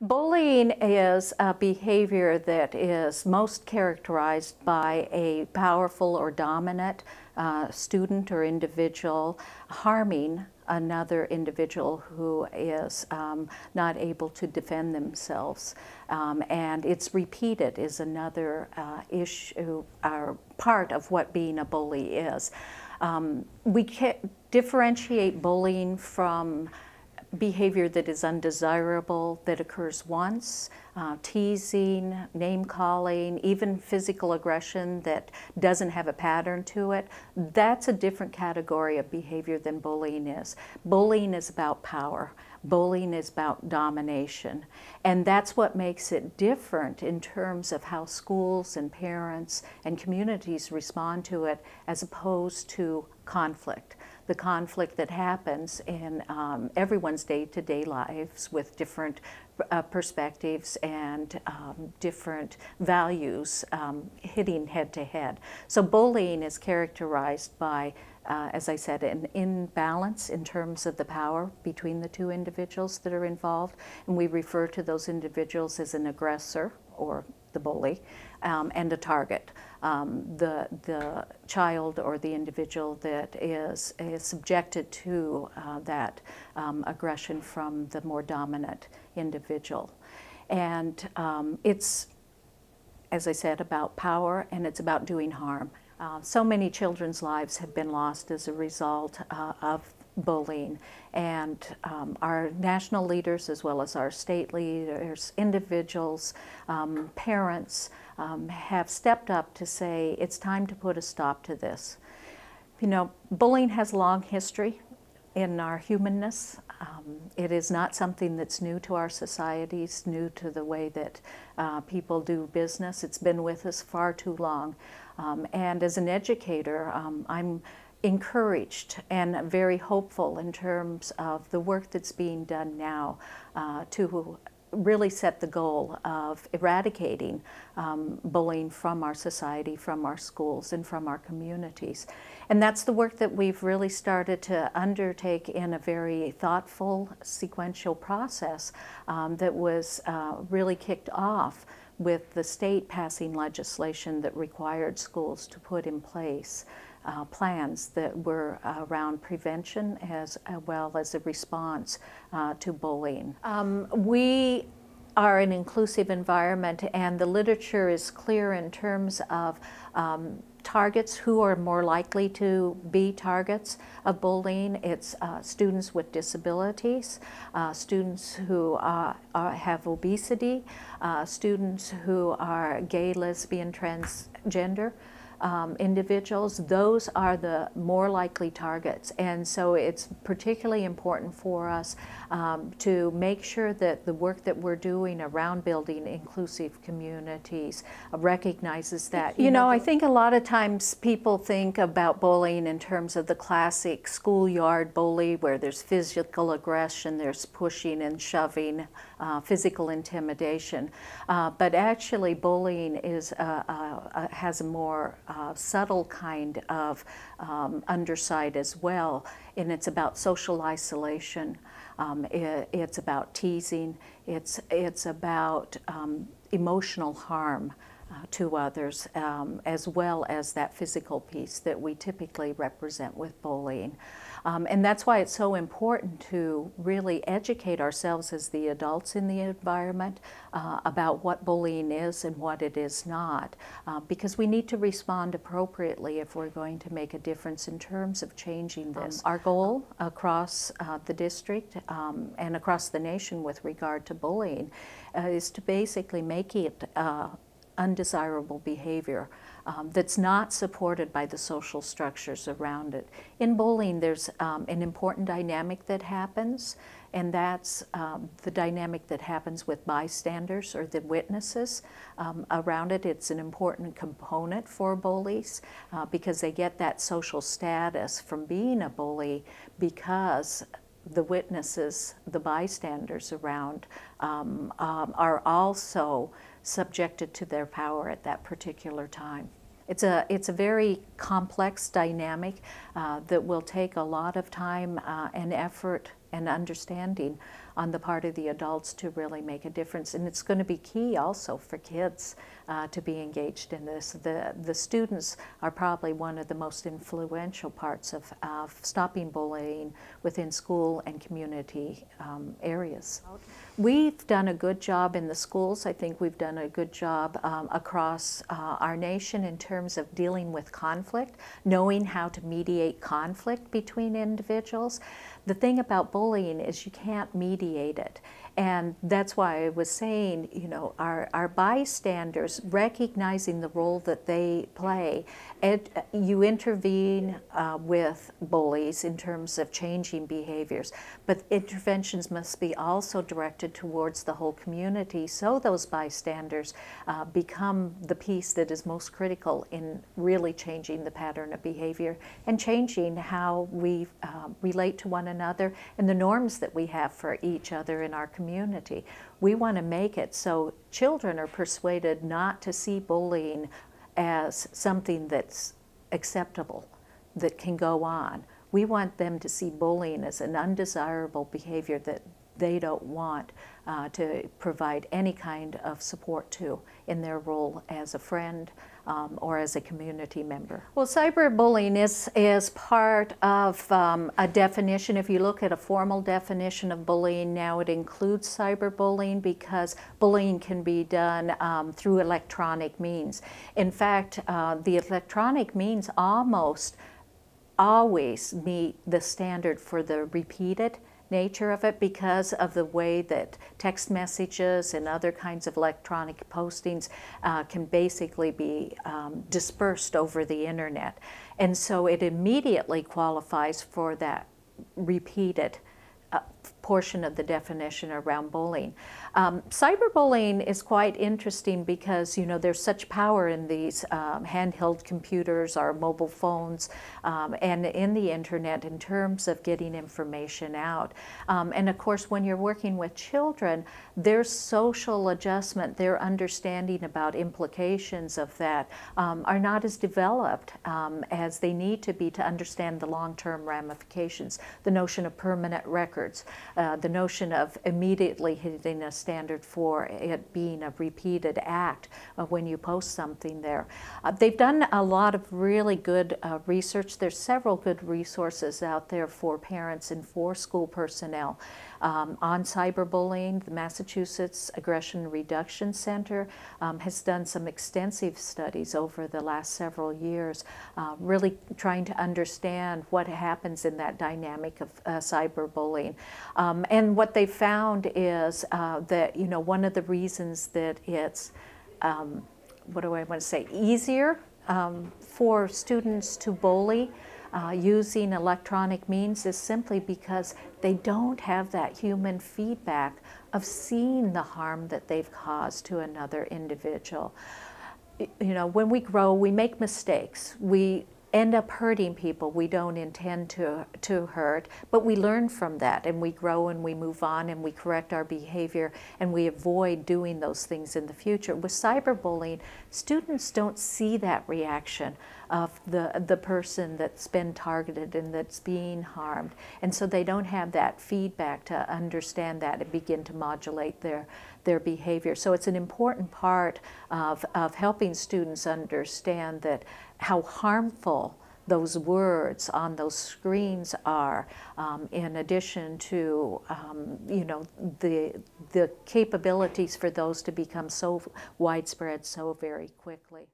Bullying is a behavior that is most characterized by a powerful or dominant student or individual harming another individual who is not able to defend themselves. And it's repeated is another issue, or part of what being a bully is. We can differentiate bullying from behavior that is undesirable, that occurs once, teasing, name-calling, even physical aggression that doesn't have a pattern to it. That's a different category of behavior than bullying is. Bullying is about power. Bullying is about domination. And that's what makes it different in terms of how schools and parents and communities respond to it as opposed to conflict. The conflict that happens in everyone's day-to-day lives with different perspectives and different values hitting head-to-head. So bullying is characterized by, as I said, an imbalance in terms of the power between the two individuals that are involved, and we refer to those individuals as an aggressor, or the bully, and a target. The child or the individual that is subjected to that aggression from the more dominant individual. And it's, as I said, about power, and it's about doing harm. So many children's lives have been lost as a result of bullying, and our national leaders as well as our state leaders, individuals, parents have stepped up to say it's time to put a stop to this. You know, bullying has a long history in our humanness. It is not something that's new to our societies, new to the way that people do business. It's been with us far too long. And as an educator, I'm encouraged and very hopeful in terms of the work that's being done now to really set the goal of eradicating bullying from our society, from our schools, and from our communities. And that's the work that we've really started to undertake in a very thoughtful, sequential process that was really kicked off with the state passing legislation that required schools to put in place plans that were around prevention as well as a response to bullying. We are an inclusive environment, and the literature is clear in terms of targets who are more likely to be targets of bullying. It's students with disabilities, students who have obesity, students who are gay, lesbian, transgender individuals. Those are the more likely targets, and so it's particularly important for us to make sure that the work that we're doing around building inclusive communities recognizes that. You know, I think a lot of times people think about bullying in terms of the classic schoolyard bully where there's physical aggression, there's pushing and shoving, physical intimidation, but actually bullying is has a more subtle kind of underside as well, and it's about social isolation. It's about teasing. It's about emotional harm to others, as well as that physical piece that we typically represent with bullying. And that's why it's so important to really educate ourselves as the adults in the environment about what bullying is and what it is not, because we need to respond appropriately if we're going to make a difference in terms of changing this. Our goal across the district and across the nation with regard to bullying is to basically make it undesirable behavior that's not supported by the social structures around it. In bullying, there's an important dynamic that happens, and that's the dynamic that happens with bystanders or the witnesses around it. It's an important component for bullies because they get that social status from being a bully because the witnesses, the bystanders around, are also subjected to their power at that particular time. It's a very complex dynamic that will take a lot of time and effort and understanding on the part of the adults to really make a difference. And it's going to be key also for kids to be engaged in this. The students are probably one of the most influential parts of stopping bullying within school and community areas. We've done a good job in the schools. I think we've done a good job across our nation in terms of dealing with conflict, knowing how to mediate conflict between individuals. The thing about bullying is you can't mediate it. And that's why I was saying, you know, our bystanders, recognizing the role that they play, you intervene with bullies in terms of changing behaviors, but interventions must be also directed towards the whole community so those bystanders become the piece that is most critical in really changing the pattern of behavior and changing how we relate to one another and the norms that we have for each other in our community. We want to make it so children are persuaded not to see bullying as something that's acceptable, that can go on. We want them to see bullying as an undesirable behavior that they don't want to provide any kind of support to in their role as a friend or as a community member. Well, cyberbullying is part of a definition. If you look at a formal definition of bullying now, it includes cyberbullying because bullying can be done through electronic means. In fact, the electronic means almost always meet the standard for the repeated nature of it because of the way that text messages and other kinds of electronic postings can basically be dispersed over the internet. And so it immediately qualifies for that repeated portion of the definition around bullying. Cyberbullying is quite interesting because, you know, there's such power in these handheld computers, our mobile phones, and in the internet in terms of getting information out. And of course, when you're working with children, their social adjustment, their understanding about implications of that are not as developed as they need to be to understand the long-term ramifications, the notion of permanent records, the notion of immediately hitting a standard for it being a repeated act when you post something there. They've done a lot of really good research. There's several good resources out there for parents and for school personnel on cyberbullying. The Massachusetts Aggression Reduction Center has done some extensive studies over the last several years, really trying to understand what happens in that dynamic of cyberbullying. And what they found is that, you know, one of the reasons that it's, what do I want to say, easier for students to bully using electronic means is simply because they don't have that human feedback of seeing the harm that they've caused to another individual. You know, when we grow, we make mistakes. We end up hurting people we don't intend to hurt, but we learn from that and we grow and we move on and we correct our behavior and we avoid doing those things in the future. With cyberbullying, students don't see that reaction of the person that's been targeted and that's being harmed, and so they don't have that feedback to understand that and begin to modulate their behavior. So it's an important part of helping students understand that how harmful those words on those screens are, in addition to you know, the capabilities for those to become so widespread so very quickly.